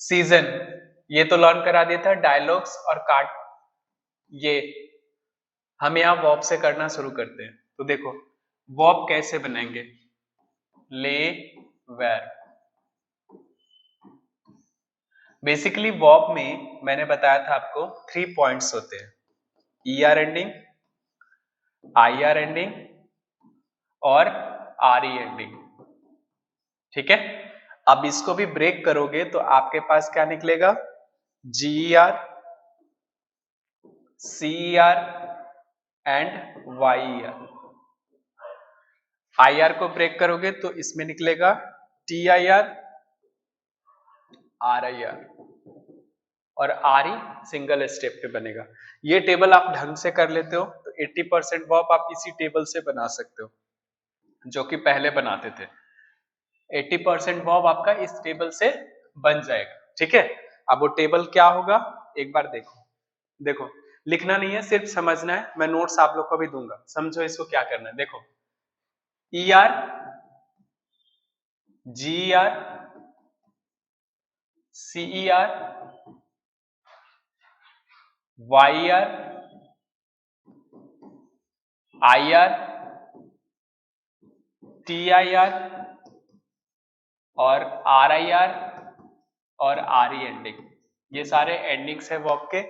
Season ये तो learn करा दिया था, डायलॉग्स और कार्ड ये हम यहाँ वर्ब से करना शुरू करते हैं। तो देखो वर्ब कैसे बनाएंगे, ले वेर। बेसिकली वर्ब में मैंने बताया था आपको 3 पॉइंट्स होते हैं, ER एंडिंग, IR एंडिंग और RE एंडिंग। ठीक है, अब इसको भी ब्रेक करोगे तो आपके पास क्या निकलेगा, GER, CER and YER। IR को ब्रेक करोगे तो इसमें निकलेगा TIR, RIR और RE सिंगल स्टेप पे बनेगा। ये टेबल आप ढंग से कर लेते हो तो 80% वर्ब आप इसी टेबल से बना सकते हो, जो कि पहले बनाते थे। 80% वर्ब आपका इस टेबल से बन जाएगा। ठीक है, अब वो टेबल क्या होगा एक बार देखो लिखना नहीं है, सिर्फ समझना है। मैं नोट्स आप लोग को भी दूंगा, समझो इसको क्या करना है। देखो ER, GER, CER, YER, IR, TIR और RIR और RE एंडिंग। ये सारे एंडिंग्स है वर्ब के।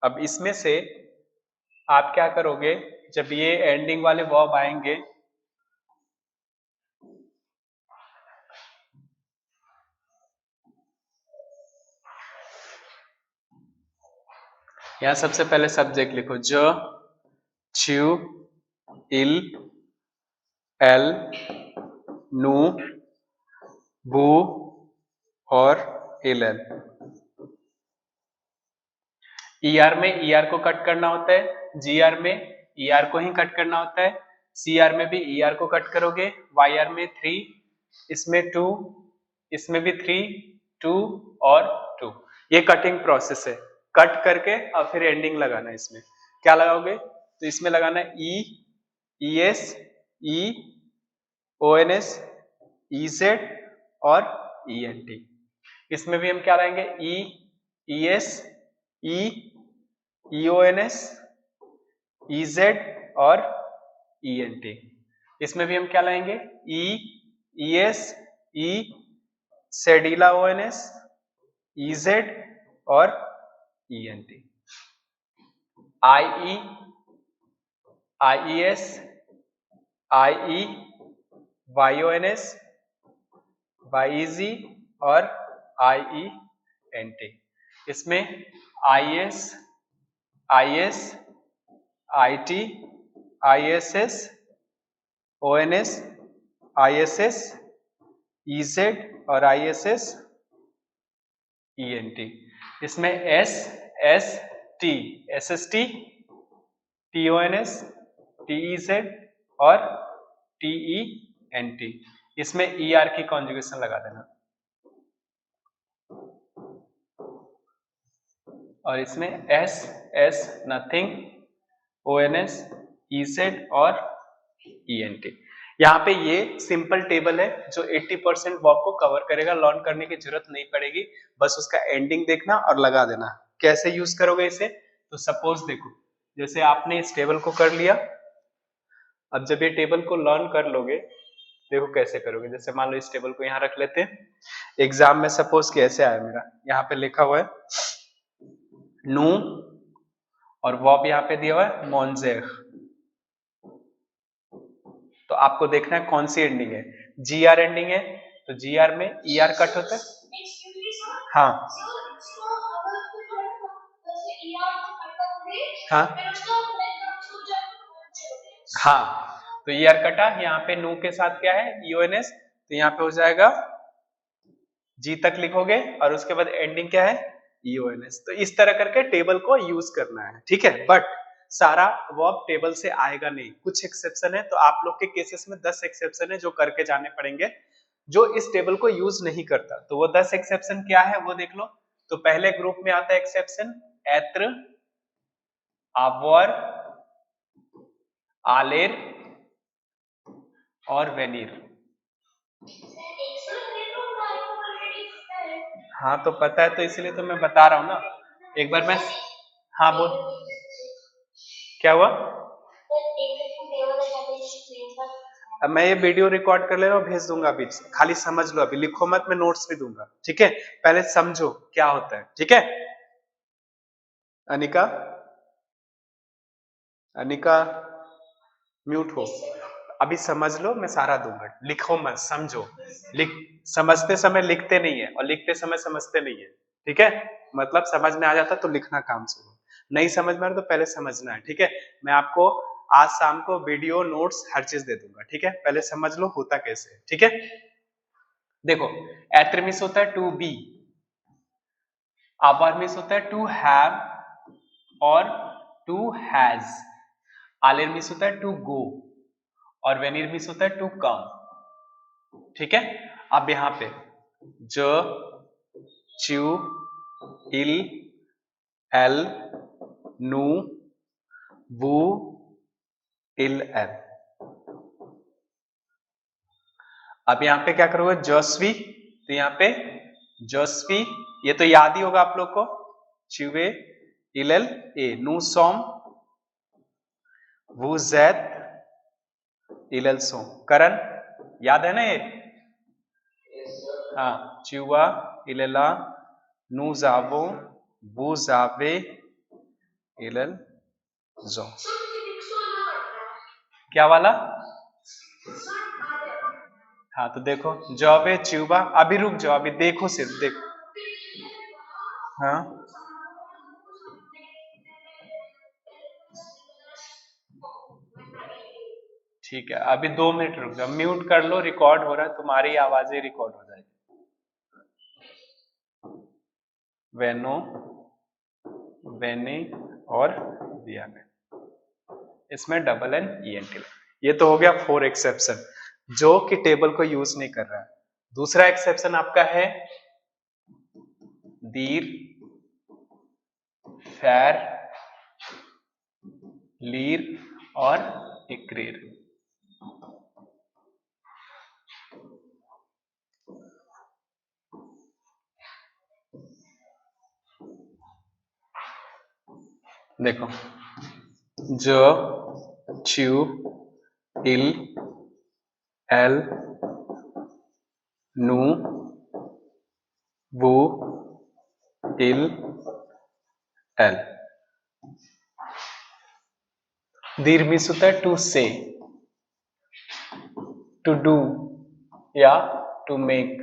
अब इसमें से आप क्या करोगे, जब ये एंडिंग वाले वर्ब आएंगे, यहां सबसे पहले सब्जेक्ट लिखो, ज, च्यू, इल, एल, नू, बू और इलन। ER में ER को कट करना होता है, GR में ER को ही कट करना होता है, CR में भी ER को कट करोगे, YR में 3, इसमें 2, इसमें भी 3, 2 और 2। ये कटिंग प्रोसेस है। कट करके और फिर एंडिंग लगाना है। इसमें क्या लगाओगे, तो इसमें लगाना है E, ES, E, ONS, EZ और ENT। इसमें भी हम क्या लाएंगे, E, ES, E, EONS, EZ और ENT। इसमें भी हम क्या लाएंगे, E, ES, E, सेडिला ONS, EZ और ENT। IE, IES, IE, YONS, YEZ और IENT। इसमें IS, IS, IT, ISS, ONS, ISS, EZ और ISS, ENT। इसमें S, ST, SST, TONS, TEZ और TENT। इसमें ER की कॉन्जुगेशन लगा देना और इसमें S नथिंग, ONS, EZ और ENT। यहाँ पे ये सिंपल टेबल है जो 80% वर्ब को कवर करेगा, लर्न करने की जरूरत नहीं पड़ेगी, बस उसका एंडिंग देखना और लगा देना। कैसे यूज करोगे इसे, तो सपोज देखो जैसे आपने इस टेबल को कर लिया, अब जब ये टेबल को लर्न कर लोगे, देखो कैसे करोगे। जैसे मान लो इस टेबल को यहाँ रख लेते हैं, एग्जाम में सपोज कैसे आया मेरा, यहाँ पे लिखा हुआ है नू और वर्ब यहाँ पे दिया हुआ है मॉन्जेर। तो आपको देखना है कौन सी एंडिंग है, GR एंडिंग है तो GR में ER कट होता है। हाँ हाँ हाँ, तो ER कटा, यहाँ पे नू के साथ क्या है EONS, तो यहाँ पे हो जाएगा G तक लिखोगे और उसके बाद एंडिंग क्या है EONS। तो इस तरह करके टेबल को यूज करना है। ठीक है, बट सारा वर्ब टेबल से आएगा नहीं, कुछ एक्सेप्शन है। तो आप लोग के केसेस में 10 एक्सेप्शन है जो करके जाने पड़ेंगे, जो इस टेबल को यूज नहीं करता। तो वो 10 एक्सेप्शन क्या है वो देख लो। तो पहले ग्रुप में आता है एक्सेप्शन एत्र, आवर, आलेर और वेनीर। हाँ तो पता है, तो इसलिए तो मैं बता रहा हूँ ना। एक बार मैं, हाँ बोल, क्या हुआ? अब मैं ये वीडियो रिकॉर्ड कर ले रहा हूँ, भेज दूंगा अभी, खाली समझ लो, अभी लिखो मत, मैं नोट्स भी दूंगा, ठीक है? पहले समझो क्या होता है, ठीक है? अनिका, अनिका म्यूट हो। अभी समझ लो, मैं सारा दूंगा, लिखो मत, समझो। लिख, समझते समय लिखते नहीं है और लिखते समय समझते नहीं है, ठीक है? मतलब समझ में आ जाता तो लिखना काम से हो, नहीं समझ में आ रहा तो पहले समझना है, ठीक है? मैं आपको आज शाम को वीडियो नोट्स हर चीज दे दूंगा, ठीक है? पहले समझ लो होता कैसे है, ठीक है? देखो, एत्र मिस होता है टू बी, अपर मिस होता है टू हैव और टू हैज, आलेर मिस होता है टू गो और वेनिर मिस होता है टू कम, ठीक है? अब यहां पे ज, च्यू, इल, एल, नू, वू, इल, एल। अब यहां पे क्या करोगे? जस्वी, तो यहां पे जस्वी, ये तो याद ही होगा आप लोग को, च्यूए, इलेल ए, नू सोम, वो जैद, इलेल सोम, करण, याद है ना ये? हाँ, च्यूआ, इलेला, नू जावो, वो जावे, इलेल जो। क्या वाला? हाँ तो देखो, जॉबे, च्यूबा, अभी रुक जाओ, अभी देखो, सिर्फ देखो। हाँ ठीक है, अभी 2 मिनट रुक जाओ, म्यूट कर लो, रिकॉर्ड हो रहा है, तुम्हारी आवाजें रिकॉर्ड हो जाएगी। वेनो, वेने और दिया में, इसमें double N E N T. ये तो हो गया 4 एक्सेप्शन, जो कि टेबल को यूज नहीं कर रहा है। दूसरा एक्सेप्शन आपका है दीर, फैर, लीर और इक्रीर। देखो, जो, च्यू, इल, एल, नू, वो, इल, एल। दीर मीन्स होता है टू से, टू डू या टू मेक,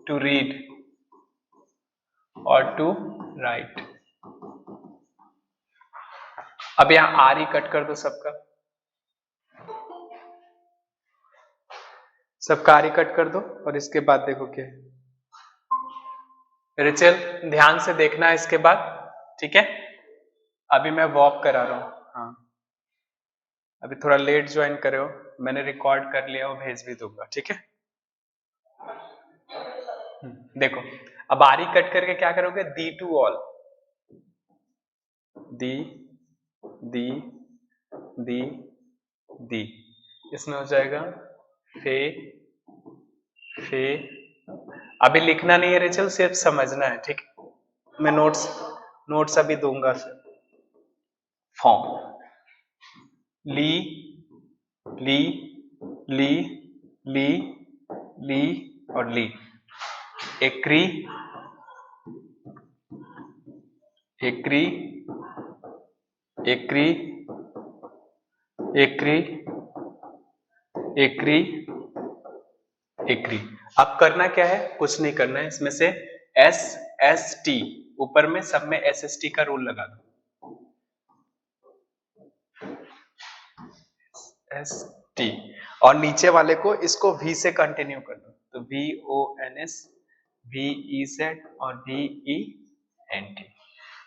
टू रीड और टू राइट। अब यहां आर ही कट कर दो सबका, सबका आर ही कट कर दो और इसके बाद देखो क्या है। रिचल ध्यान से देखना है इसके बाद, ठीक है? अभी मैं वॉक करा रहा हूं, हाँ अभी थोड़ा लेट ज्वाइन करे हो, मैंने रिकॉर्ड कर लिया और भेज भी दूंगा, ठीक है? देखो, अब आरी कट करके क्या करोगे? दी टू ऑल, दी, दी, दी, दी, इसमें हो जाएगा फे, फे। अभी लिखना नहीं है रिचल, सिर्फ समझना है, ठीक है? मैं नोट्स अभी दूंगा फिर। फॉर्म ली, ली, ली, ली, ली और ली। एक्री, एक्री, एक्री, एक्री, एक्री, एक्री। अब करना क्या है? कुछ नहीं करना है, इसमें से एस एस टी, ऊपर में सब में एस एस टी का रूल लगा दो, एस टी, और नीचे वाले को इसको वी से कंटिन्यू कर दो, तो V O N S, V E Z और वी ई एन टी,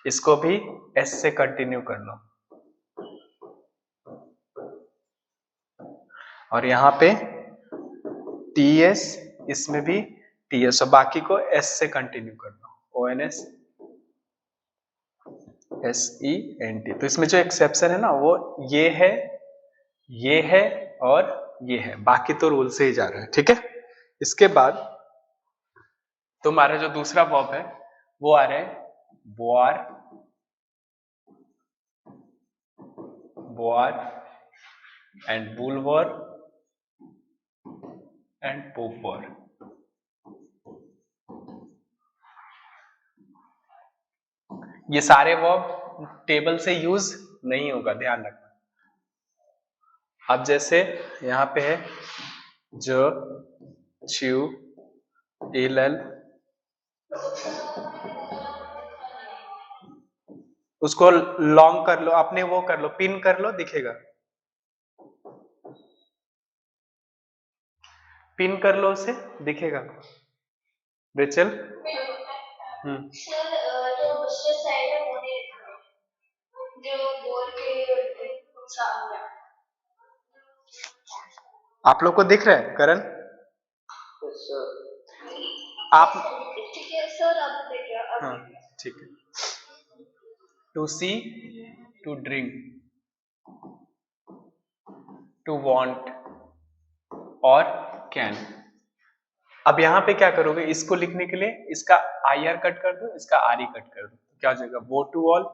इसको भी एस से कंटिन्यू कर लो, और यहां पे टी एस, इसमें भी टी एस, और बाकी को एस से कंटिन्यू कर लो, O N S, S E N T. तो इसमें जो एक्सेप्शन है ना, वो ये है, ये है और ये है, बाकी तो रूल से ही जा रहा है, ठीक है? इसके बाद तो हमारा जो दूसरा वर्ब है वो आ रहा है बोआर, बोआर एंड बुलवर एंड पोपर। ये सारे वर्ब टेबल से यूज नहीं होगा, ध्यान रखना। अब जैसे यहां पे है ज, च्यू, एल, उसको लॉन्ग कर लो, अपने वो कर लो, पिन कर लो, दिखेगा। पिन कर लो उसे, दिखेगा। रिचल आप लोग को दिख रहा है करण? आप ठीक है सर, अब देखिए। हाँ ठीक है। To see, to drink, to want और कैन। अब यहां पे क्या करोगे, इसको लिखने के लिए इसका आई आर कट कर दो, इसका आर ई कट कर दो, क्या हो जाएगा, वो टू ऑल।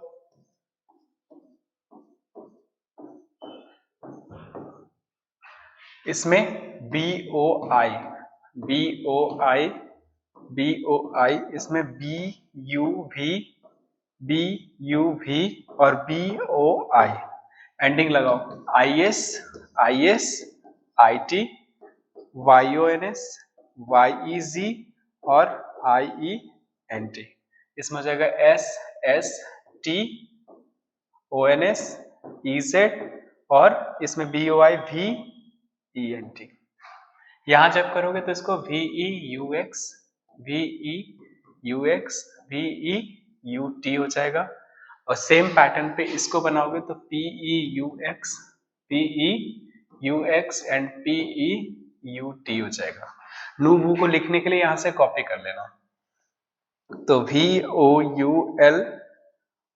इसमें B O I, B O I, B O I, इसमें B U V, B U V और बी ओ आई, एंडिंग लगाओ, I S, I S, I T, Y O N S, Y E G और I E N T. इसमें हो जाएगा S S T O N S E Z और इसमें B O I V E N T. यहां जब करोगे तो इसको we E you x, we E you x, we E U T हो जाएगा। और सेम पैटर्न पे इसको बनाओगे तो P E U x, P E U x and P E U T हो जाएगा। नू वू को लिखने के लिए यहां से कॉपी कर लेना, तो V O U L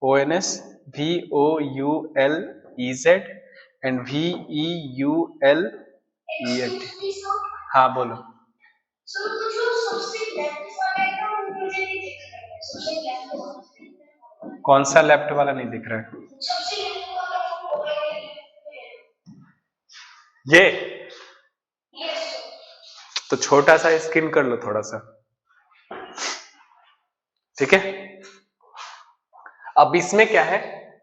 O N S, V O U L E Z and V E U L E N T. हाँ बोलो। कौन सा लेफ्ट वाला नहीं दिख रहा है? ये तो छोटा सा स्क्रीन कर लो थोड़ा सा, ठीक है। अब इसमें क्या है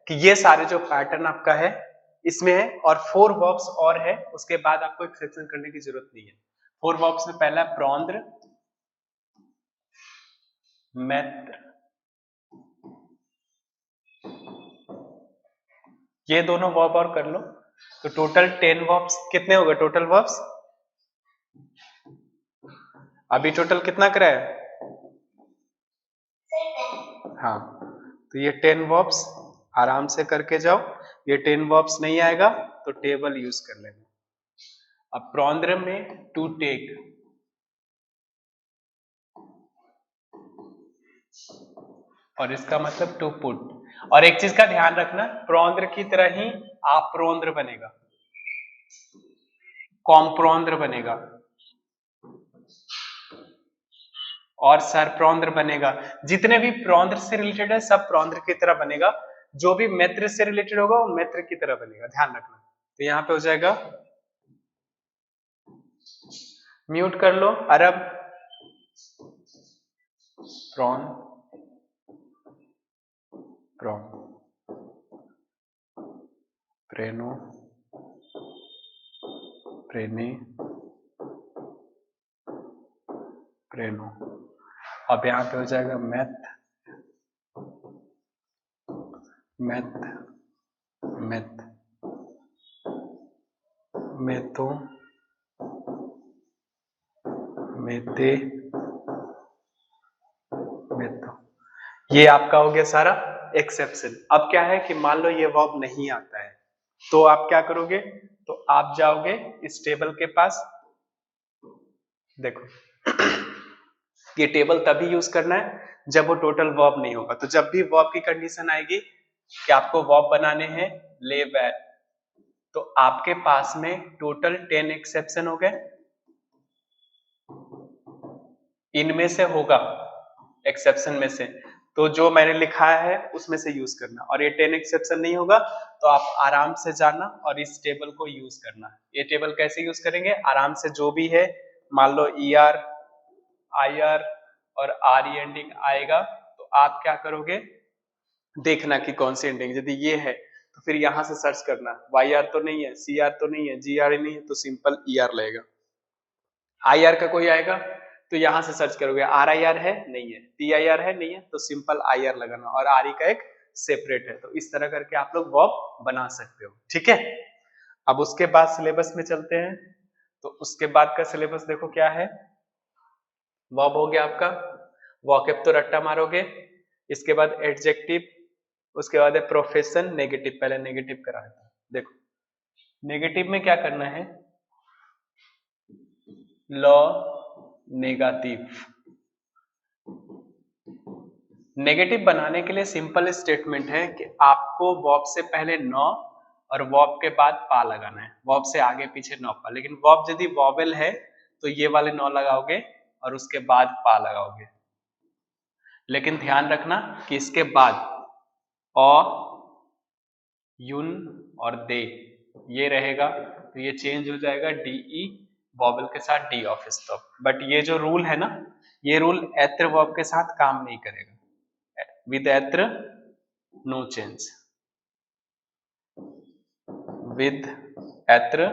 कि ये सारे जो पैटर्न आपका है इसमें है, और 4 वर्ब्स और है, उसके बाद आपको एक्सेप्शन करने की जरूरत नहीं है। 4 वर्ब्स में पहला है प्रौंद्र, मैत्र, ये दोनों वर्ब और कर लो तो टोटल 10 वर्ब्स। कितने हो गए टोटल वर्ब्स? अभी टोटल कितना कराया? हाँ, तो ये 10 वर्ब्स आराम से करके जाओ। ये 10 वर्ब्स नहीं आएगा तो टेबल यूज कर लेना। अब प्रौंद्र में टू टेक, और इसका मतलब टू पुट। और एक चीज का ध्यान रखना, प्रौंद्र की तरह ही आप्रौंद्र बनेगा, कॉम्प्रौंद्र बनेगा और सरप्रौंद्र बनेगा। जितने भी प्रौंद्र से रिलेटेड है सब प्रौंद्र की तरह बनेगा, जो भी मैत्र से रिलेटेड होगा वो मैत्र की तरह बनेगा, ध्यान रखना। तो यहां पे हो जाएगा, म्यूट कर लो, अरब, प्रॉन, प्रॉन, प्रेनो, प्रेने, प्रेनो। अब यहां पे हो जाएगा मैथ, मैथ, मैथ, मेथो, मेथे, मेथो। ये आपका हो गया सारा एक्सेप्शन। अब क्या है कि मान लो ये वर्ब नहीं आता है तो आप क्या करोगे, तो आप जाओगे इस टेबल के पास, देखो ये टेबल तभी यूज करना है जब वो टोटल वर्ब नहीं होगा। तो जब भी वर्ब की कंडीशन आएगी कि आपको वर्ब बनाने हैं ले वेर, तो आपके पास में टोटल 10 एक्सेप्शन हो गए। इनमें से होगा, एक्सेप्शन में से, तो जो मैंने लिखा है उसमें से यूज करना, और ये 10 एक्सेप्शन नहीं होगा तो आप आराम से जाना और इस टेबल को यूज करना। ये टेबल कैसे यूज करेंगे, आराम से जो भी है, मान लो ER, IR और RE एंडिंग आएगा तो आप क्या करोगे, देखना कि कौन सी एंडिंग, यदि ये है तो फिर यहां से सर्च करना, YR तो नहीं है, CR तो नहीं है, GR नहीं है, तो सिंपल ER लगेगा। IR का कोई आएगा तो यहां से सर्च करोगे, RIR है नहीं है, PIR है नहीं है, तो सिंपल IR लगाना, और RE का एक सेपरेट है। तो इस तरह करके आप लोग वर्ब बना सकते हो, ठीक है। अब उसके बाद सिलेबस में चलते हैं। तो उसके बाद का सिलेबस देखो क्या है, वर्ब हो गया आपका, वोकैब तो रट्टा मारोगे, इसके बाद एडजेक्टिव, उसके बाद है प्रोफेशन, नेगेटिव, पहले नेगेटिव करा था। देखो नेगेटिव में क्या करना है, लॉ नेगेटिव। नेगेटिव बनाने के लिए सिंपल स्टेटमेंट है कि आपको वर्ब से पहले नो और वर्ब के बाद पा लगाना है, वर्ब से आगे पीछे नो पा, लेकिन वर्ब यदि वॉवेल है तो ये वाले नो लगाओगे और उसके बाद पा लगाओगे। लेकिन ध्यान रखना कि इसके बाद अ, यून और दे ये रहेगा, तो ये चेंज हो जाएगा DE वॉवेल के साथ D ऑफ स्टॉप। बट ये जो रूल है ना, ये रूल एत्र वर्ब के साथ काम नहीं करेगा, विद एत्र नो चेंज, विद एत्र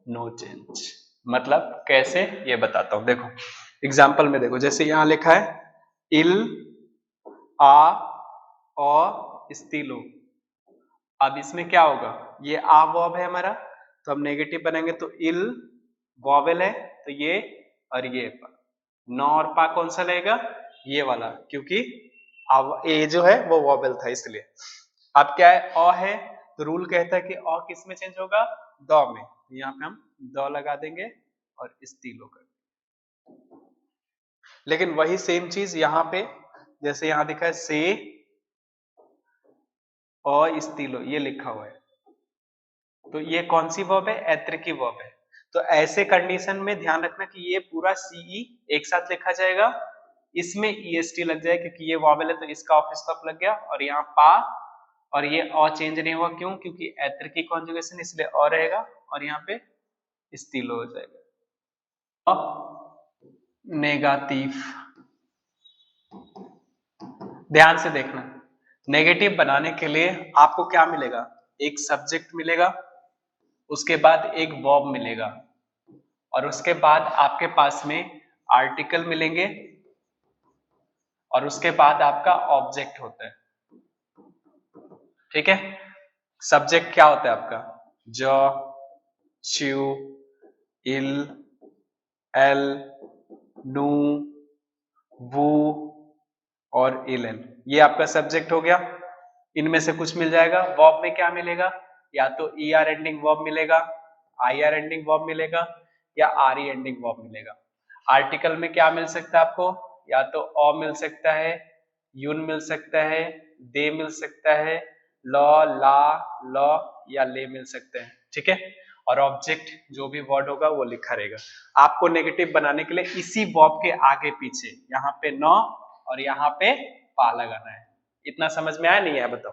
नो चेंज। मतलब कैसे ये बताता हूं, देखो एग्जाम्पल में देखो, जैसे यहां लिखा है इल आ और स्टीलो। अब इसमें क्या होगा, ये आ वर्ब है हमारा, तो हम नेगेटिव बनाएंगे तो इल वॉवेल है, तो ये और ये नो और पा कौन सा लगेगा, ये वाला, क्योंकि अब ए जो है वो वॉवेल था इसलिए। अब क्या है, अ है, तो रूल कहता है कि अ किस में चेंज होगा, द में, यहाँ पे हम द लगा देंगे और स्टीलो कर, लेकिन वही सेम चीज यहाँ पे, जैसे यहाँ दिखा है से और स्टीलो ये लिखा हुआ है, तो ये कौन सी वर्ब है, एत्र की वर्ब है। तो ऐसे कंडीशन में ध्यान रखना कि ये पूरा CE एक साथ लिखा जाएगा, इसमें EST लग जाए क्योंकि ये वॉवेल है तो इसका ऑफ स्टॉप लग गया, और यहाँ पा, और ये अ चेंज नहीं हुआ, क्यों, क्योंकि एत्र की कॉन्जुगेशन इसलिए अ रहेगा, और यहाँ पे स्टीलो हो जाएगा। नेगेटिव, ध्यान से देखना, नेगेटिव बनाने के लिए आपको क्या मिलेगा, एक सब्जेक्ट मिलेगा, उसके बाद एक वर्ब मिलेगा, और उसके बाद आपके पास में आर्टिकल मिलेंगे, और उसके बाद आपका ऑब्जेक्ट होता है, ठीक है। सब्जेक्ट क्या होता है आपका, ज, च्यू, इल, एल, नू, वू और इलन, ये आपका सब्जेक्ट हो गया। इनमें से कुछ मिल जाएगा। वर्ब में क्या मिलेगा, या तो ER एंडिंग वर्ब मिलेगा, IR एंडिंग वर्ब मिलेगा, या RE एंडिंग वर्ब मिलेगा। आर्टिकल में क्या मिल सकता है आपको, या तो अ मिल सकता है, यून मिल सकता है, दे मिल सकता है, लॉ, ला, लॉ या ले मिल सकते हैं, ठीक है। और ऑब्जेक्ट जो भी वर्ड होगा वो लिखा रहेगा। आपको नेगेटिव बनाने के लिए इसी वर्ब के आगे पीछे यहाँ पे नो और यहाँ पे पा लगाना है। इतना समझ में आया नहीं है, बताओ।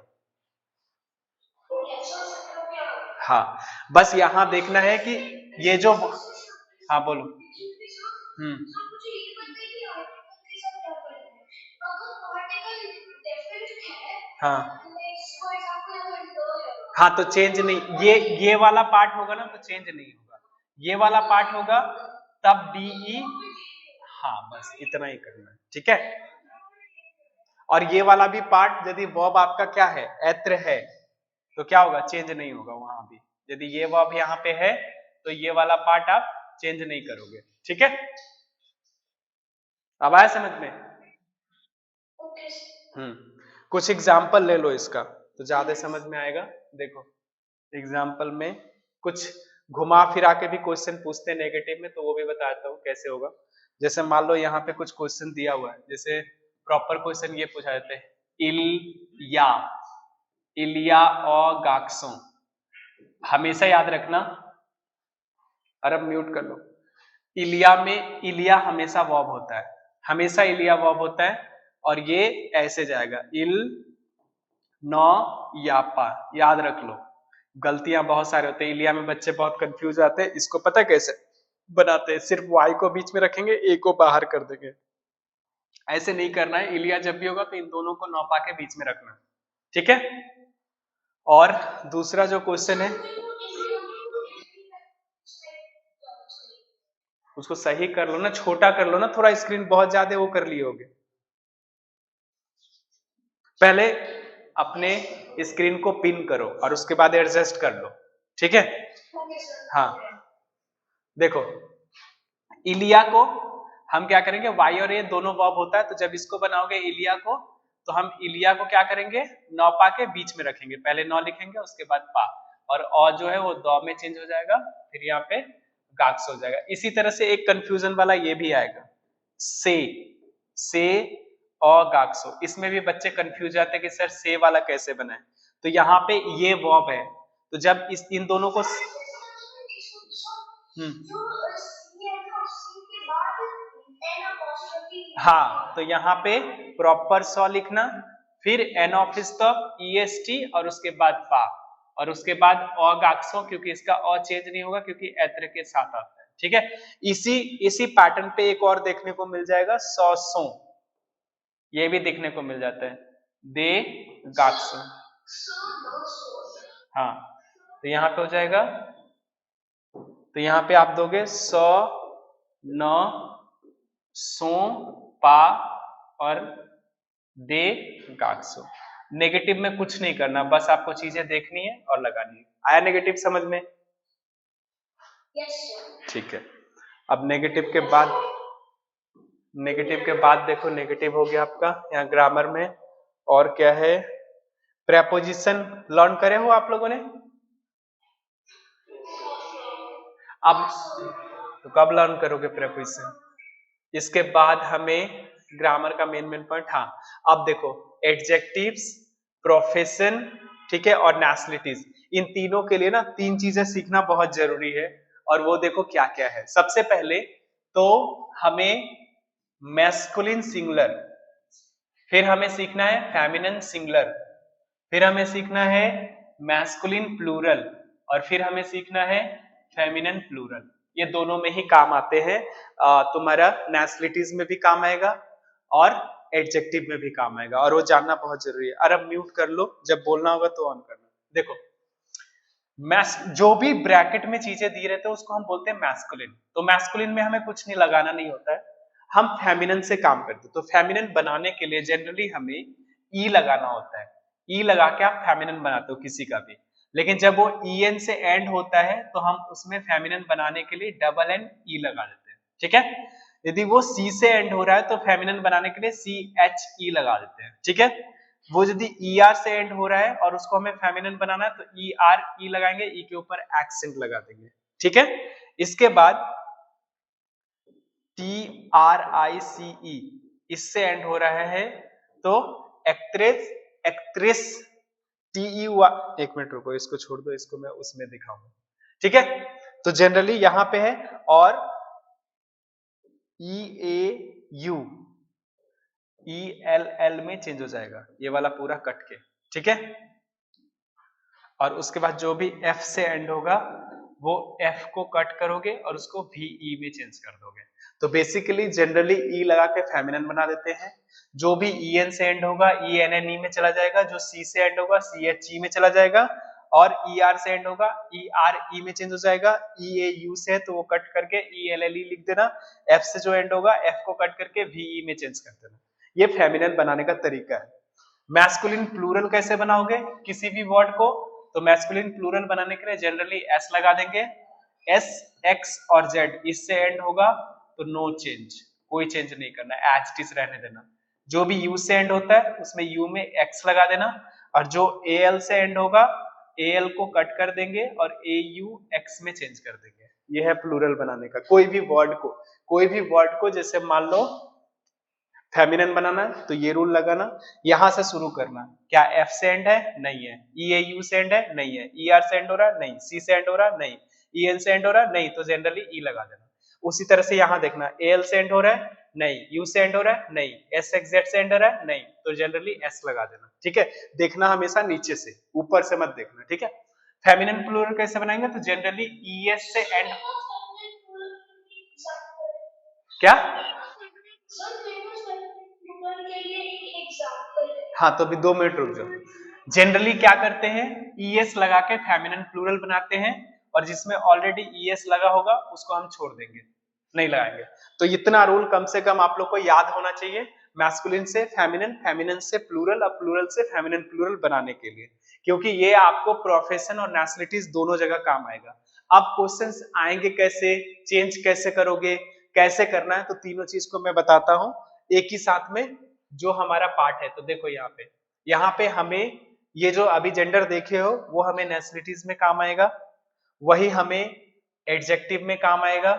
हाँ, बस यहाँ देखना है कि ये जो, हाँ बोलो। हाँ हाँ, तो चेंज नहीं, ये वाला पार्ट होगा ना तो चेंज नहीं होगा, ये वाला पार्ट होगा तब DE, हाँ बस इतना ही करना है, ठीक है। और ये वाला भी पार्ट यदि वर्ब आपका क्या है, एत्र है, तो क्या होगा, चेंज नहीं होगा वहां भी। यदि ये वर्ब यहाँ पे है तो ये वाला पार्ट आप चेंज नहीं करोगे, ठीक है। अब आया समझ में। कुछ एग्जाम्पल ले लो इसका तो ज्यादा समझ में आएगा। देखो एग्जाम्पल में कुछ घुमा फिरा के भी क्वेश्चन पूछते हैं नेगेटिव में, तो वो भी बताता हूँ कैसे होगा। जैसे मान लो यहाँ पे कुछ क्वेश्चन दिया हुआ है, जैसे प्रॉपर क्वेश्चन ये पूछा जाता है, इलिया, इलिया और गाक्सो, हमेशा याद रखना, अरे म्यूट कर लो, इलिया में इलिया हमेशा वर्ब होता है, हमेशा इलिया वर्ब होता है, और ये ऐसे जाएगा इल नौ या पा, याद रख लो। गलतियां बहुत सारे होते हैं इलिया में, बच्चे बहुत कंफ्यूज आते हैं। इसको पता कैसे बनाते हैं, सिर्फ वाई को बीच में रखेंगे, ए को बाहर कर देंगे। ऐसे नहीं करना है, इलिया जब भी होगा तो इन दोनों को नौपा के बीच में रखना, ठीक है। और दूसरा जो क्वेश्चन है उसको सही कर लो ना, छोटा कर लो ना थोड़ा, स्क्रीन बहुत ज्यादा वो कर लिए होगे। पहले अपने स्क्रीन को पिन करो और उसके बाद एडजस्ट कर लो, ठीक है। हाँ देखो, इलिया को हम क्या करेंगे, वाई और ए दोनों वर्ब होता है, तो जब इसको बनाओगे इलिया को, तो हम इलिया को क्या करेंगे, नौपा के बीच में रखेंगे। पहले नौ लिखेंगे, उसके बाद पा, और जो है वो दौ में चेंज हो जाएगा, फिर यहाँ पे गाक्स हो जाएगा। इसी तरह से एक कंफ्यूजन वाला ये भी आएगा, से और गाक्सो। इसमें भी बच्चे कंफ्यूज जाते हैं कि सर से वाला कैसे बनाए। तो यहाँ पे ये वर्ब है, तो जब इन दोनों को हाँ, तो यहाँ पे प्रॉपर सॉ लिखना, फिर एन ऑफिस तक ईएसटी और उसके बाद पा, और उसके बाद गाक्सो, क्योंकि इसका चेंज नहीं होगा क्योंकि एत्र के साथ आता है, ठीक है। इसी पैटर्न पे एक और देखने को मिल जाएगा, सौ सो, ये भी देखने को मिल जाता है, दे गाक्सो। हाँ, तो यहाँ पे हो जाएगा, तो यहाँ पे आप दोगे सौ न सो पा और दे गाक्सो। नेगेटिव में कुछ नहीं करना, बस आपको चीजें देखनी है और लगानी है। आया नेगेटिव समझ में? ठीक है। अब नेगेटिव के बाद देखो, नेगेटिव हो गया आपका यहाँ ग्रामर में। और क्या है, प्रेपोजिशन लर्न करे हो आप लोगों ने? अब तो कब लर्न करोगे प्रेपोजिशन? इसके बाद हमें ग्रामर का मेन पॉइंट, हाँ अब देखो, एडजेक्टिव्स, प्रोफेशन, ठीक है, और नेशनलिटीज, इन तीनों के लिए ना 3 चीजें सीखना बहुत जरूरी है। और वो देखो क्या क्या है। सबसे पहले तो हमें मैस्कुलिन सिंगुलर, फिर हमें सीखना है फेमिनिन सिंगुलर, फिर हमें सीखना है मैस्कुलिन प्लूरल, और फिर हमें सीखना है फेमिनिन प्लूरल। ये दोनों में ही काम आते हैं, तुम्हारा नेशनलिटीज में भी काम आएगा और एडजेक्टिव में भी काम आएगा, और वो जानना बहुत जरूरी है। और अब म्यूट कर लो, जब बोलना होगा तो ऑन करना। देखो, जो भी ब्रैकेट में चीजें दी रहते हैं उसको हम बोलते हैं मैस्कुलिन। तो मैस्कुलिन में हमें कुछ नहीं लगाना नहीं होता है, हम फेमिनिन से काम करते हैं। तो फेमिनिन बनाने के लिए जनरली हमें ई लगाना होता है, ई लगा के आप फेमिनिन बनाते हो किसी का भी। लेकिन जब वो en से एंड होता है तो हम उसमें फेमिनिन बनाने के लिए डबल एन ई लगा देते हैं, ठीक है। यदि वो सी से एंड हो रहा है तो फेमिनिन बनाने के लिए सी एच ई लगा देते हैं, ठीक है। वो यदि ई आर से एंड हो रहा है और उसको हमें फेमिनिन बनाना है तो ई आर ई लगाएंगे, ई के ऊपर एक्सेंट लगा देंगे, ठीक है। इसके बाद टी आर आई सी ई, इससे एंड हो रहा है तो एक्ट्रेस, एक्ट्रेस, टी ई, एक मिनट रुको, इसको छोड़ दो, इसको मैं उसमें दिखाऊंगा, ठीक है। तो जनरली यहां पे है, और ई ए यू, ई एल एल में चेंज हो जाएगा, ये वाला पूरा कट के, ठीक है। और उसके बाद जो भी एफ से एंड होगा वो एफ को कट करोगे और उसको वी ई में चेंज कर दोगे। तो बेसिकली जनरली ई लगा के फेमिनिन बना देते हैं। जो भी ई एन से एंड होगा ई एन एन ई में चला जाएगा, जो सी से एंड होगा सी एच ई में चला जाएगा, और ई आर से एंड होगा ई आर ई में चेंज हो जाएगा। ई ए यू से है तो वो कट करके ई एल एल ई लिख देना, एफ से जो एंड होगा एफ को कट करके वी ई में चेंज कर देना। ये फेमिनिन बनाने का तरीका है। मैस्कुलिन प्लूरल कैसे बनाओगे किसी भी वर्ड को? तो मैस्कुलिन प्लूरल बनाने के लिए जनरली एस लगा देंगे, एस, एक्स और जेड, इससे एंड होगा तो नो चेंज, कोई चेंज नहीं करना, एज इट इज रहने देना। जो भी यू से एंड होता है उसमें यू में एक्स लगा देना, और जो ए एल से एंड होगा ए एल को कट कर देंगे और ए यू एक्स में चेंज कर देंगे। ये है प्लूरल बनाने का। कोई भी वर्ड को जैसे मान लो फेमिनिन बनाना है तो ये रूल लगाना, यहां से शुरू करना। क्या एफ से एंड है? नहीं है। ई ए यू से एंड है? नहीं है। ई आर से एंड हो रहा है? नहीं। सी से एंड हो रहा है? नहीं। ई एन से एंड हो रहा है? नहीं। तो जनरली ई लगा देना। उसी तरह से यहां देखना, ए एल से एंड हो रहा है नहीं। यू से एंड हो रहा है, नहीं। एस एक्स जेड से एंड हो रहा है, नहीं। तो जनरली एस लगा देना, ठीक है। देखना हमेशा नीचे से, ऊपर से मत देखना, ठीक है। फेमिनिन प्लूरल कैसे बनाएंगे, तो जनरली ई एस से एंड, क्या? हाँ, तो अभी 2 मिनट रुक जाओ। जनरली क्या करते हैं, ई एस लगा के फेमिनिन प्लूरल बनाते हैं, और जिसमें ऑलरेडी ई एस लगा होगा उसको हम छोड़ देंगे, नहीं लगाएंगे। तो इतना रूल कम से कम आप लोग को याद होना चाहिए, मैस्कुलिन से फेमिनिन, फेमिनिन से प्लूरल और प्लूरल से फेमिनिन प्लूरल बनाने के लिए, क्योंकि ये आपको प्रोफेशन और नेशनलिटीज दोनों जगह काम आएगा। अब क्वेश्चंस आएंगे कैसे, चेंज कैसे करोगे, कैसे करना है, तो तीनों चीज को मैं बताता हूं एक ही साथ में, जो हमारा पार्ट है। तो देखो यहाँ पे हमें ये जो अभी जेंडर देखे हो वो हमें नेशनलिटीज में काम आएगा, वही हमें एडजेक्टिव में काम आएगा,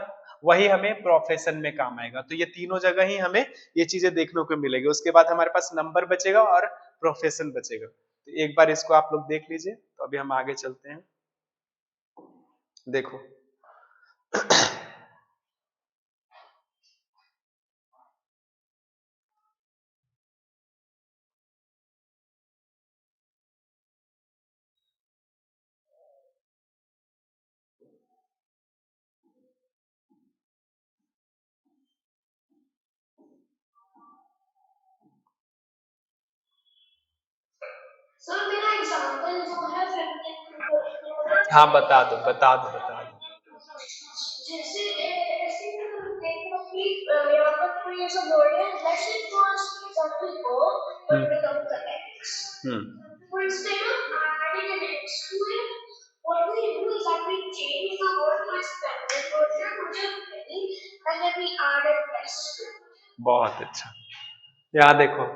वही हमें प्रोफेशन में काम आएगा। तो ये तीनों जगह ही हमें ये चीजें देखने को मिलेगी। उसके बाद हमारे पास नंबर बचेगा और प्रोफेशन बचेगा। तो एक बार इसको आप लोग देख लीजिए। तो अभी हम आगे चलते हैं। देखो सर मेरा एग्जांपल जो है हाँ, बता दो बता दो बता दो। जैसे ऐसे देख लो कि यहाँ पर कोई ऐसा वर्ड है, लेट्स से फॉर एग्जांपल को will become the x. So instead of adding an x to it, what we do is that we change the word to its feminine version, which is very, and then we add an s to it. बहुत अच्छा। यहाँ देखो,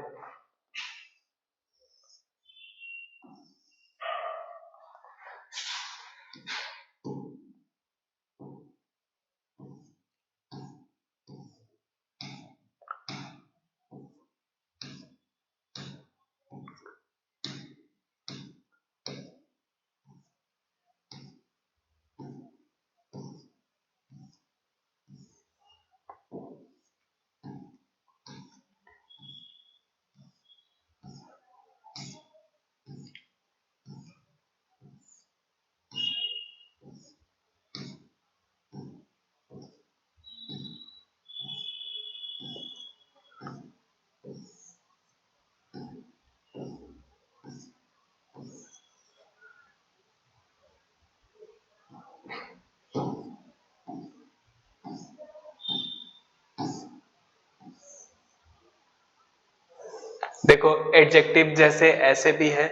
देखो adjective जैसे ऐसे भी है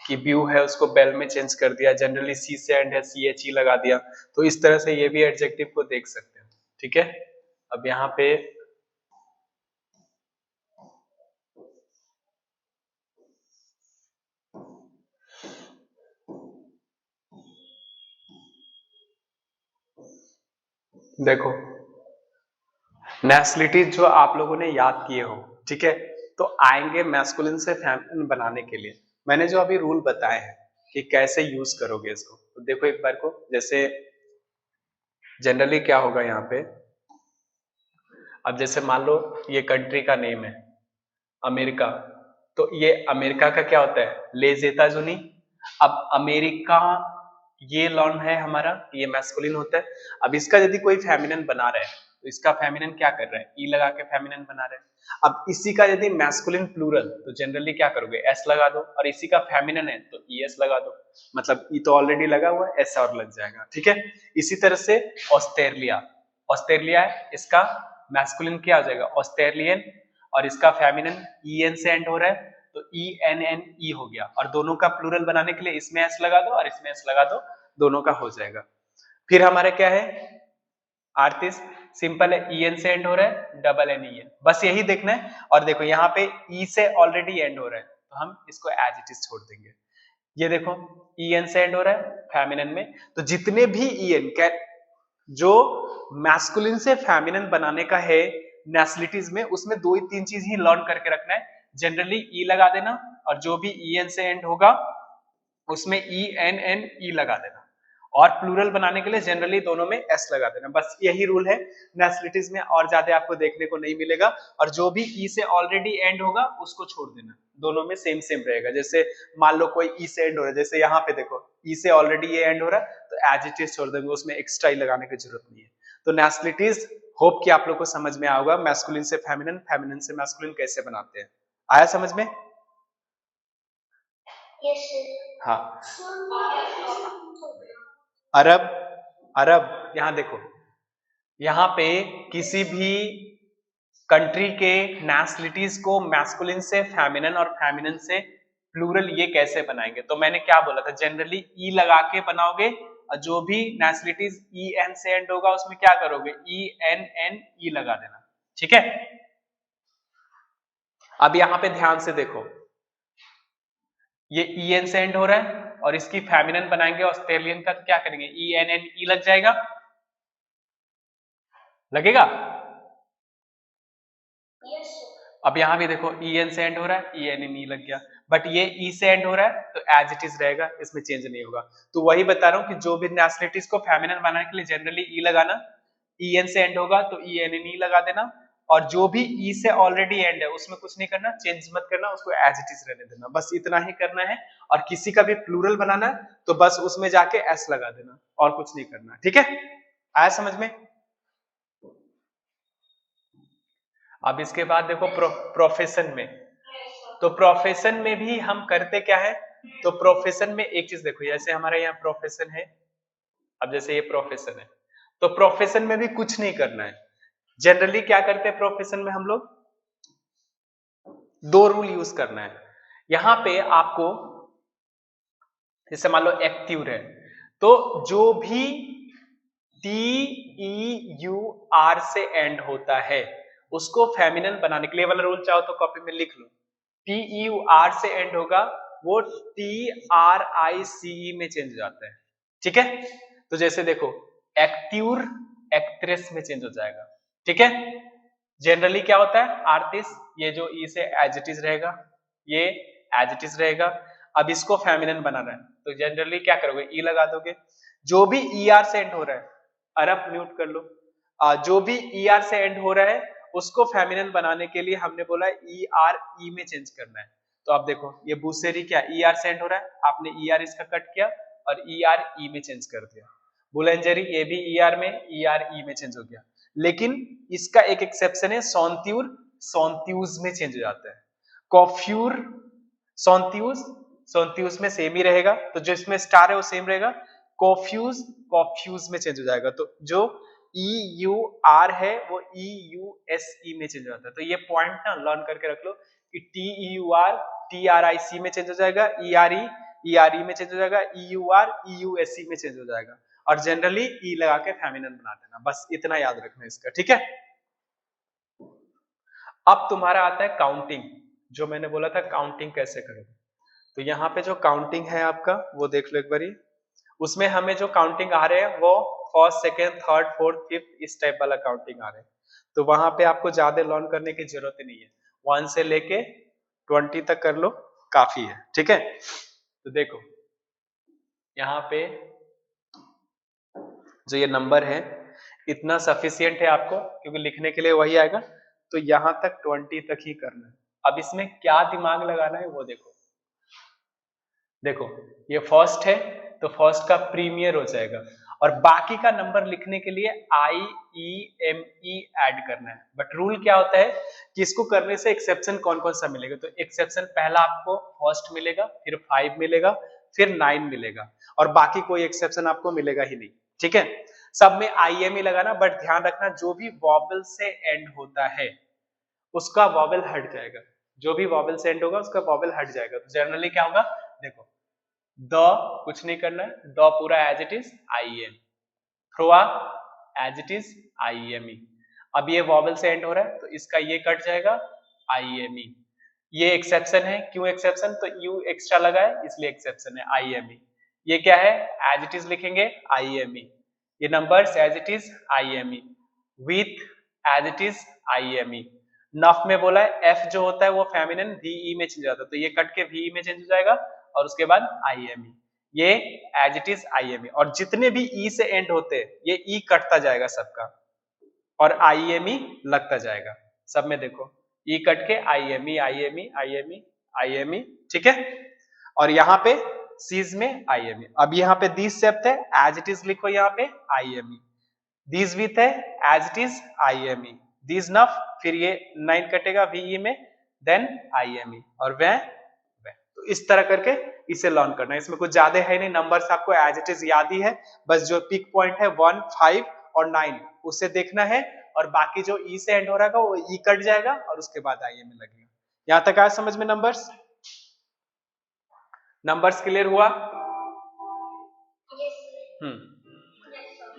कि व्यू है उसको बेल में चेंज कर दिया, जनरली सी से एंड है सी एच ई लगा दिया। तो इस तरह से ये भी एडजेक्टिव को देख सकते हो, ठीक है। अब यहाँ पे देखो, नेशनलिटी जो आप लोगों ने याद किए हो, ठीक है, तो आएंगे मैस्कुलिन से फेमिनिन बनाने के लिए। मैंने जो अभी रूल बताए हैं कि कैसे यूज करोगे इसको, तो देखो एक बार को, जैसे जनरली क्या होगा यहाँ पे, अब जैसे मान लो ये कंट्री का नेम है अमेरिका, तो ये अमेरिका का क्या होता है, लेजेता जुनी। अब अमेरिका ये लॉन है हमारा, ये मैस्कुलिन होता है। अब इसका यदि कोई फेमिनिन बना रहा है तो इसका फेमिनिन क्या कर रहा है, ई लगा के फेमिनिन बना रहा है। अब इसी का यदि मैस्कुलिन प्लूरल, तो जनरली क्या करोगे, एस लगा दो, और इसी का फेमिनिन है तो ई एस लगा दो। मतलब ई तो ऑलरेडी लगा हुआ है, एस और लग जाएगा, ठीक है। इसी तरह से ऑस्ट्रेलिया, ऑस्ट्रेलिया है, इसका मैस्कुलिन क्या हो जाएगा, ऑस्ट्रेलियन, और इसका फेमिनिन ई एन से एंड हो रहा है तो ई एन एन ई हो गया। और दोनों का प्लूरल बनाने के लिए इसमें एस लगा दो और इसमें एस लगा दो, दोनों का हो जाएगा। फिर हमारा क्या है, आर्टिस्ट, सिंपल है, ई एन से एंड हो रहा है, डबल एन ई है, बस यही देखना है। और देखो यहाँ पे ई से ऑलरेडी एंड हो रहा है तो हम इसको एज इट इज छोड़ देंगे। ये देखो ई एन से एंड हो रहा है फेमिनिन में, तो जितने भी ई एन जो मैस्कुलिन से फेमिनिन बनाने का है नेशनलिटीज में, उसमें 2 ही 3 चीज ही लर्न करके रखना है। जनरली ई लगा देना, और जो भी ई एन से एंड होगा उसमें ई एन एन ई लगा देना। और प्लूरल बनाने के लिए जनरली दोनों में एस लगा देना, बस यही रूल है नेशनलिटीज में, और ज्यादा आपको देखने को नहीं मिलेगा। और जो भी ई से ऑलरेडी एंड होगा उसको छोड़ देना, दोनों में सेम सेम रहेगा। जैसे मान लो कोई ई से एंड हो रहा है, जैसे यहाँ पे देखो ई से ऑलरेडी ये एंड हो रहा है तो एज इट इज छोड़ देंगे, उसमें एक्स्ट्रा ई लगाने की जरूरत नहीं है। तो नेशनलिटीज होप कि आप लोग को समझ में आया होगा, मैस्कुलिन से फेमिनिन, फेमिनिन से मैस्कुलिन कैसे बनाते हैं। आया समझ में? Yes, sir. हाँ। So, अरब, अरब यहाँ देखो, यहाँ पे किसी भी कंट्री के नेशनलिटीज को मैस्कुलिन से फेमिनिन और फेमिनिन से प्लूरल ये कैसे बनाएंगे? तो मैंने क्या बोला था, जनरली ई लगा के बनाओगे, और जो भी नेशनलिटीज ई एन से एंड होगा उसमें क्या करोगे, ई एन एन ई लगा देना, ठीक है। अब यहाँ पे ध्यान से देखो, ये ई एन से एंड हो रहा है और इसकी फेमिनिन बनाएंगे ऑस्ट्रेलियन का, तो क्या करेंगे, ई एन एन ई लग जाएगा, लगेगा। yes, sir. अब यहां भी देखो ई एन से एंड हो रहा है, ई एन एन ई लग गया, बट ये ई से एंड हो रहा है तो एज इट इज रहेगा, इसमें चेंज नहीं होगा। तो वही बता रहा हूं कि जो भी नेशनलिटीज को फेमिनिन बनाने के लिए जनरली ई लगाना, ई एन से एंड होगा तो ई एन एन ई लगा देना, और जो भी ई से ऑलरेडी एंड है उसमें कुछ नहीं करना, चेंज मत करना, उसको एज इट इज रहने देना, बस इतना ही करना है। और किसी का भी प्लूरल बनाना है तो बस उसमें जाके एस लगा देना, और कुछ नहीं करना, ठीक है। आया समझ में? अब इसके बाद देखो प्रोफेशन में, तो प्रोफेशन में भी हम करते क्या है, तो प्रोफेशन में एक चीज देखो, जैसे हमारे यहाँ प्रोफेशन है, अब जैसे ये प्रोफेशन है, तो प्रोफेशन में भी कुछ नहीं करना है। जनरली क्या करते हैं प्रोफेशन में हम लोग, दो रूल यूज करना है। यहां पे आपको जैसे मान लो एक्टिव है, तो जो भी TEUR से एंड होता है उसको फेमिनिन बनाने के लिए वाला रूल चाहो तो कॉपी में लिख लो, TEUR से एंड होगा वो TRICE में चेंज हो जाता है, ठीक है। तो जैसे देखो एक्ट्यूर एक्ट्रेस में चेंज हो जाएगा, ठीक है। जनरली क्या होता है आर्टिस्ट, ये जो ई से एज इट इज रहेगा, ये एज इट इज रहेगा। अब इसको फेमिनिन बनाना है तो जनरली क्या करोगे, ई लगा दोगे। जो भी ER से एंड हो रहा है, अरब म्यूट कर लो, जो भी ER से एंड हो रहा है उसको फेमिनिन बनाने के लिए हमने बोला ER ई में चेंज करना है। तो आप देखो ये बुसेरी क्या ER से एंड हो रहा है, आपने ER इसका कट किया और ER ई में चेंज कर दिया। बुलेंजरी ये भी ER में, ER ई में चेंज हो गया। लेकिन इसका एक एक्सेप्शन है, सौंत्यूर सौंत्यूज में चेंज हो जाता है। कॉफ्यूर सौंत्यूज सौंत्यूज में सेम ही रहेगा, तो जो इसमें स्टार है वो सेम रहेगा। कॉफ्यूज कॉफ्यूज में चेंज हो जाएगा, तो जो EUR है वो EUSE में चेंज हो जाता है। तो ये पॉइंट ना लर्न करके रख लो कि TEUR TRIC में चेंज हो जाएगा, ERE ERE में चेंज हो जाएगा, EUR EUSE में चेंज हो जाएगा, और जनरली ई लगा के फेमिनिन बना देना, बस इतना याद रखना इसका, ठीक है। अब तुम्हारा आता है काउंटिंग, जो मैंने बोला था काउंटिंग कैसे करोगे। तो यहाँ पे जो काउंटिंग है आपका वो देख लो एक बारी, उसमें हमें जो काउंटिंग आ रहे हैं वो first second third fourth fifth इस टाइप वाला काउंटिंग आ रहे हैं। तो वहां पे आपको ज्यादा लर्न करने की जरूरत ही नहीं है, 1 से लेके 20 तक कर लो काफी है, ठीक है। तो देखो यहाँ पे जो ये नंबर है इतना सफिशियंट है आपको, क्योंकि लिखने के लिए वही आएगा। तो यहां तक 20 तक ही करना है। अब इसमें क्या दिमाग लगाना है वो देखो, देखो ये फर्स्ट है तो फर्स्ट का प्रीमियर हो जाएगा, और बाकी का नंबर लिखने के लिए IEME ऐड करना है। बट रूल क्या होता है कि इसको करने से एक्सेप्शन कौन कौन सा मिलेगा, तो एक्सेप्शन पहला आपको फर्स्ट मिलेगा, फिर 5 मिलेगा, फिर 9 मिलेगा, और बाकी कोई एक्सेप्शन आपको मिलेगा ही नहीं, ठीक है। सब में IME लगाना, बट ध्यान रखना जो भी वॉवल से एंड होता है उसका वॉवल हट जाएगा, जो भी वॉवल से एंड होगा उसका वॉवल हट जाएगा। तो जनरली क्या होगा देखो, द कुछ नहीं करना है, द पूरा एज इट इज IEM, थ्रोआ एज इट इज IEME। अब ये वॉवल से एंड हो रहा है तो इसका ये कट जाएगा IEME। ये एक्सेप्शन है, क्यों एक्सेप्शन, तो यू एक्स्ट्रा लगा है इसलिए एक्सेप्शन है IEME। ये क्या है एज इट इज लिखेंगे IEME, ये numbers as it is IEME, विथ एज इट इज IEME। नफ में बोला है F जो होता है वो फेमिनिन VE में चेंज जाता है, तो ये कट के VE में चेंज हो जाएगा और उसके बाद IEME। ये एज इट इज IME, और जितने भी ई से एंड होते हैं ये ई कटता जाएगा सबका, और IME लगता जाएगा सब में। देखो ई कट के IME IME IME IME, ठीक है। और यहाँ पे सीज में IME। अब यहाँ पे दिस सेप्ट है, एज इट इज लिखो यहाँ पे IME। दिस विथ है, एज इट इज IME। दिस नफ, फिर ये 9 कटेगा VE में, देन IME, और वह। तो इस तरह करके इसे लर्न करना है। इसमें कुछ ज्यादा है नहीं, नंबर्स आपको एज इट इज याद ही है, बस जो पिक पॉइंट है 1, 5 और 9 उसे देखना है, और बाकी जो ई से एंड हो रहा है वो ई कट जाएगा और उसके बाद IME लगेगा। यहां तक आया समझ में? नंबर्स क्लियर हुआ?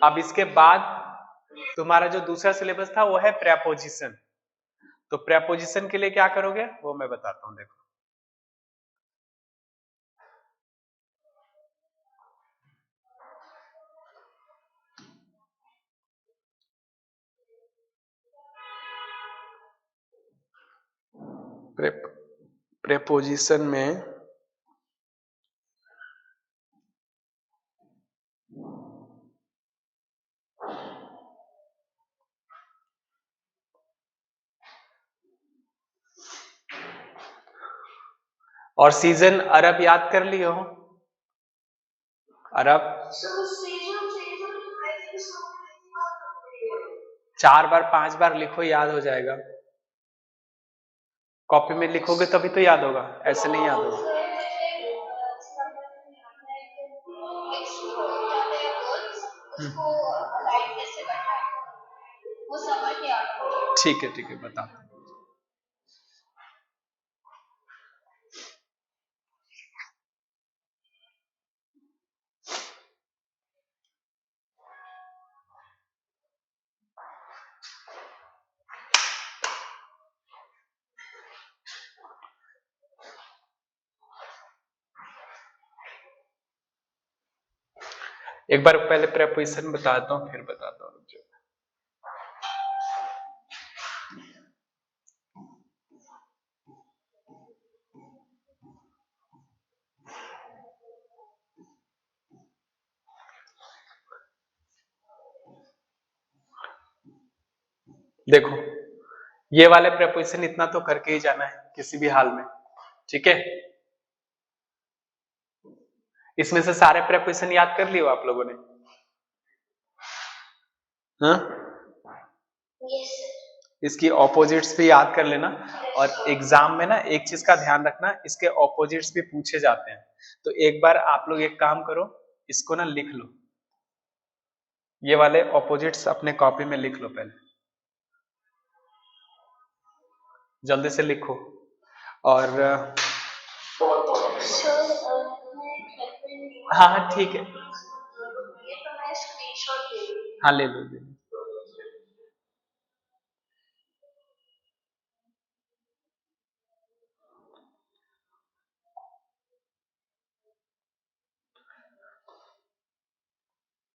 अब इसके बाद तुम्हारा जो दूसरा सिलेबस था वो है प्रेपोजिशन। तो प्रेपोजिशन के लिए क्या करोगे वो मैं बताता हूं। देखो प्रेपोजिशन में और सीजन अरब याद कर लियो हो? अरब 4 बार 5 बार लिखो, याद हो जाएगा। कॉपी में लिखोगे तभी तो याद होगा, ऐसे नहीं याद होगा। ठीक है बता। एक बार पहले प्रेपोजिशन बताता हूँ फिर बताता हूँ। देखो ये वाले प्रेपोजिशन इतना तो करके ही जाना है किसी भी हाल में, ठीक है। इसमें से सारे प्रेपोजिशन याद कर लियो आप लोगों ने? हाँ? इसकी ऑपोजिट्स भी याद कर लेना, और एग्जाम में ना एक चीज का ध्यान रखना, इसके ऑपोजिट्स भी पूछे जाते हैं। तो एक बार आप लोग एक काम करो, इसको ना लिख लो, ये वाले ऑपोजिट्स अपने कॉपी में लिख लो पहले, जल्दी से लिखो। और हाँ ठीक है, हाँ ले लो।